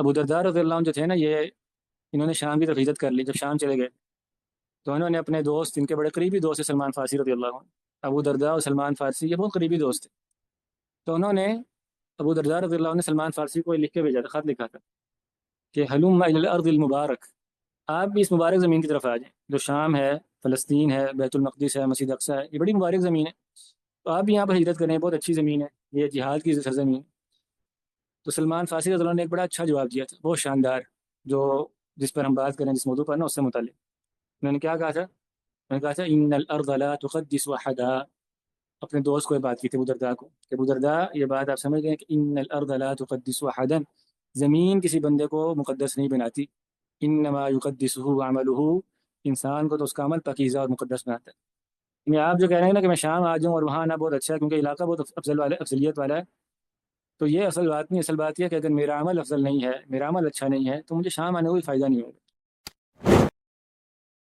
ابو درداء رضی اللہ عنہ جو تھے نا، یہ انہوں نے شام کی طرف ہجرت کر لی. جب شام چلے گئے تو انہوں نے اپنے دوست، ان کے بڑے قریبی دوست ہیں سلمان فارسی رضی اللہ عنہ، ابو درداء اور سلمان فارسی یہ بہت قریبی دوست تھے. تو انہوں نے ابو درداء رضی اللہ عنہ نے سلمان فارسی کو لکھ کے بھیجا تھا، خط لکھا تھا کہ ہلم الی الارض المبارک، آپ بھی اس مبارک زمین کی طرف آ جائیں جو شام ہے، فلسطین ہے، بیت المقدس ہے، مسجد اقصی ہے، یہ بڑی مبارک زمین ہے. تو آپ بھی یہاں پر ہجرت کریں، بہت اچھی زمین ہے، یہ جہاد کی سرزمین ہے. تو سلمان فارسی رضی اللہ عنہ نے ایک بڑا اچھا جواب دیا تھا، بہت شاندار، جو جس پر ہم بات کریں، جس موضوع پر نا، اس سے متعلق. انہوں نے کیا کہا تھا؟ انہوں نے کہا تھا ان الارض لا تقدس احدا. اپنے دوست کو یہ بات کی تھی، ابو درداء کو، کہ ابو درداء یہ بات آپ سمجھ گئے کہ ان الارض لا تقدس احدا، زمین کسی بندے کو مقدس نہیں بناتی. انما یقدسہ عملہ، انسان کو تو اس کا عمل پاکیزہ اور مقدس بناتا ہے. یعنی آپ جو کہہ رہے ہیں نا کہ میں شام آ جاؤں اور وہاں آنا بہت اچھا ہے کیونکہ علاقہ بہت افضلیت والا ہے، تو یہ اصل بات نہیں. اصل بات یہ ہے کہ اگر میرا عمل افضل نہیں ہے، میرا عمل اچھا نہیں ہے، تو مجھے شام آنے کا کوئی فائدہ نہیں ہوگا.